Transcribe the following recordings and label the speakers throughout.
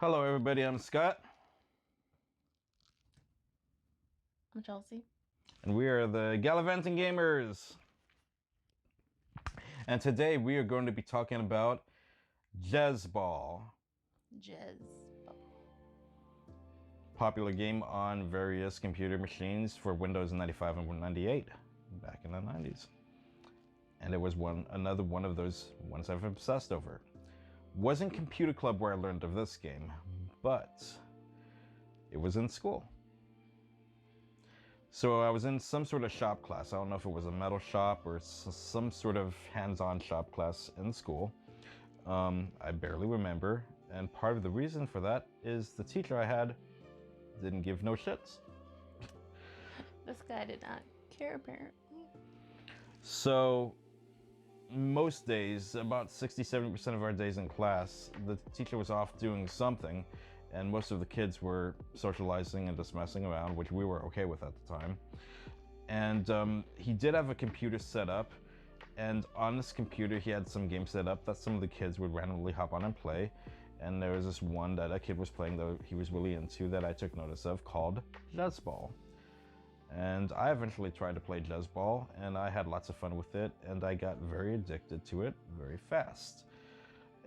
Speaker 1: Hello, everybody. I'm Scott,
Speaker 2: I'm Chelsea.
Speaker 1: and we are the Gallivanting Gamers. And today we are going to be talking about Jezzball,
Speaker 2: Jezzball.
Speaker 1: popular game on various computer machines for Windows 95 and 98 back in the 90s. And it was another one of those ones I've obsessed over. Wasn't Computer Club where I learned of this game, but it was in school. So I was in some sort of shop class. I don't know if it was a metal shop or some sort of hands-on shop class in school. I barely remember. And part of the reason for that is the teacher I had didn't give no shits.
Speaker 2: This guy did not care, apparently.
Speaker 1: So most days, about 60-70% of our days in class, the teacher was off doing something, and most of the kids were socializing and just messing around, which we were okay with at the time. And he did have a computer set up, and on this computer he had some games set up that some of the kids would randomly hop on and play. And there was this one that a kid was playing that he was really into that I took notice of, called Jezzball. And I eventually tried to play Jezzball, and I had lots of fun with it, and I got very addicted to it very fast.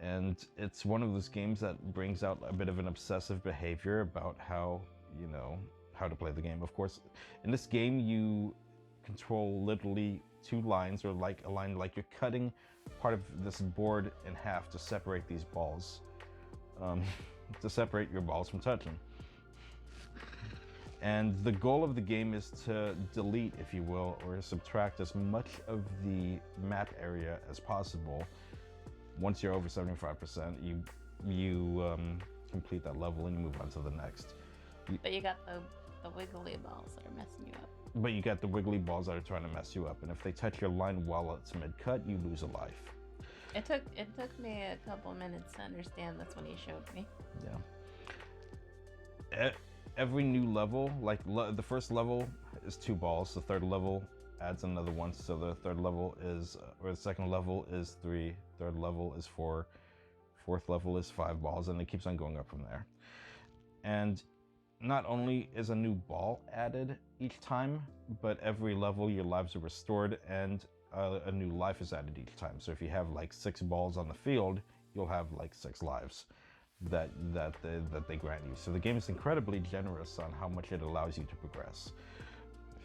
Speaker 1: And it's one of those games that brings out a bit of an obsessive behavior about how to play the game. Of course, in this game you control literally two lines, or like a line, like you're cutting part of this board in half to separate these balls, to separate your balls from touching. And the goal of the game is to delete, if you will, or subtract as much of the map area as possible. Once you're over 75%, you complete that level and you move on to the next.
Speaker 2: But you got the wiggly balls that are messing you up.
Speaker 1: But you got the wiggly balls that are trying to mess you up, and if they touch your line while it's mid-cut, you lose a life.
Speaker 2: It took me a couple minutes to understand. That's when he showed me.
Speaker 1: Yeah. Every new level, like the first level is 2 balls, the third level adds another one, so the third level is, or the second level is 3, third level is 4, fourth level is 5 balls, and it keeps on going up from there. And not only is a new ball added each time, but every level your lives are restored, and a new life is added each time. So if you have like 6 balls on the field, you'll have like 6 lives that they grant you. So the game is incredibly generous on how much it allows you to progress.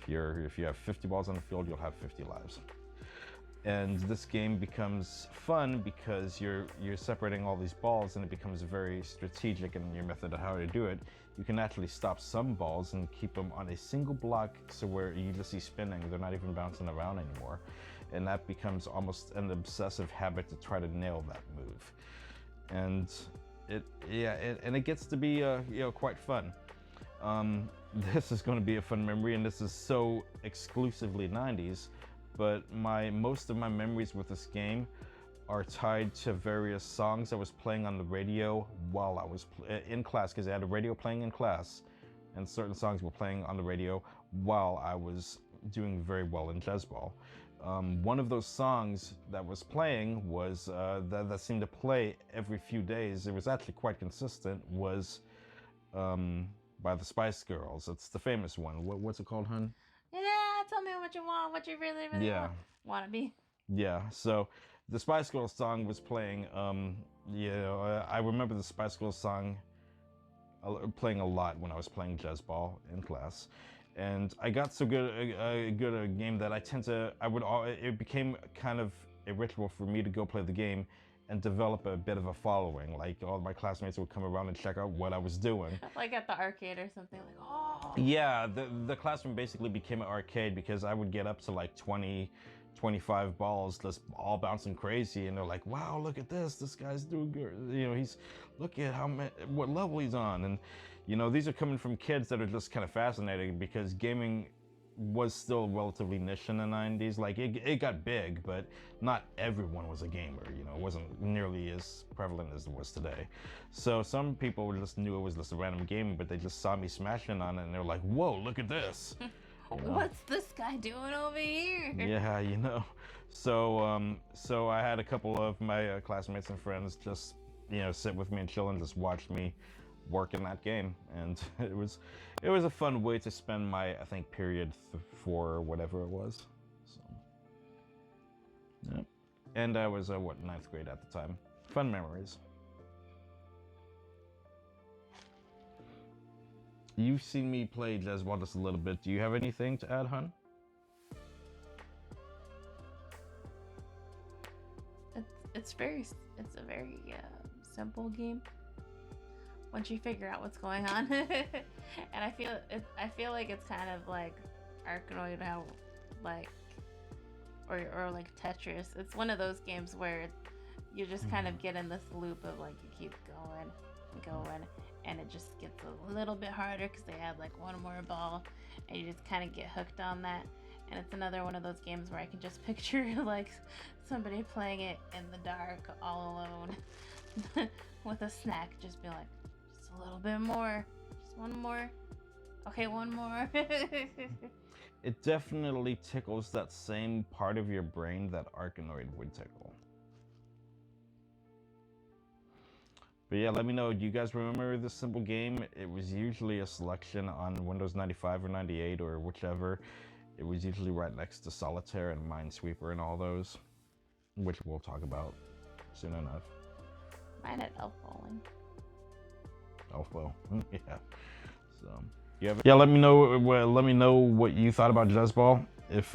Speaker 1: If you have 50 balls on the field, you'll have 50 lives. And this game becomes fun because you're separating all these balls, and it becomes very strategic in your method of how to do it. You can actually stop some balls and keep them on a single block, so where you just see spinning, they're not even bouncing around anymore. And that becomes almost an obsessive habit to try to nail that move. And it gets to be quite fun. This is going to be a fun memory, and this is so exclusively 90s, but most of my memories with this game are tied to various songs I was playing on the radio while I was in class, because I had a radio playing in class, and certain songs were playing on the radio while I was doing very well in Jezzball. One of those songs that was playing was that seemed to play every few days. It was actually quite consistent. Was by the Spice Girls. It's the famous one. What's it called, hun?
Speaker 2: Yeah, tell me what you want, what you really want to be.
Speaker 1: Yeah. So the Spice Girls song was playing. I remember the Spice Girls song playing a lot when I was playing Jezzball in class. And I got so good a game that it became kind of a ritual for me to go play the game and develop a bit of a following. Like, all my classmates would come around and check out what I was doing.
Speaker 2: Like at the arcade or something, like, oh.
Speaker 1: Yeah, the classroom basically became an arcade, because I would get up to like 20, 25 balls just all bouncing crazy, and they're like, wow, look at this guy's doing good. Look at what level he's on. And these are coming from kids that are just kind of fascinated, because gaming was still relatively niche in the 90s. Like, it got big, but not everyone was a gamer. It wasn't nearly as prevalent as it was today. So some people just knew it was just a random game, but they just saw me smashing on it, and they're like, whoa, look at this.
Speaker 2: What's this guy doing over here?
Speaker 1: Yeah, So I had a couple of my classmates and friends just you know, sit with me and chill and just watch me work in that game. And it was a fun way to spend my, I think, period 4 or whatever it was. So, yeah. And I was, what, 9th grade at the time. Fun memories. You've seen me play Jezzball just a little bit. Do you have anything to add, hun?
Speaker 2: It's a very simple game once you figure out what's going on. And I feel like it's kind of like Arkanoid, how like or like Tetris. It's one of those games where you just kind of get in this loop of like you keep going and going, and it just gets a little bit harder because they add like one more ball, and you just kind of get hooked on that. And it's another one of those games where I can just picture like somebody playing it in the dark all alone with a snack, just be like, just a little bit more, just one more, okay, one more.
Speaker 1: It definitely tickles that same part of your brain that Arkanoid would tickle. But yeah, let me know, do you guys remember this simple game? It was usually a selection on Windows 95 or 98 or whichever. It was usually right next to Solitaire and Minesweeper and all those, which we'll talk about soon enough.
Speaker 2: Mine at Elf Bowling.
Speaker 1: Elf Bowl, yeah. So yeah, let me know. Let me know what you thought about Jezzball. If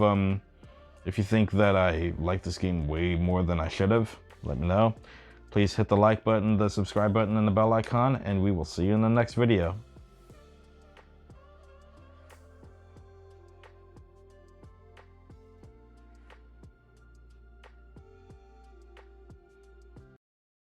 Speaker 1: you think that I like this game way more than I should have, let me know. Please hit the like button, the subscribe button, and the bell icon, and we will see you in the next video.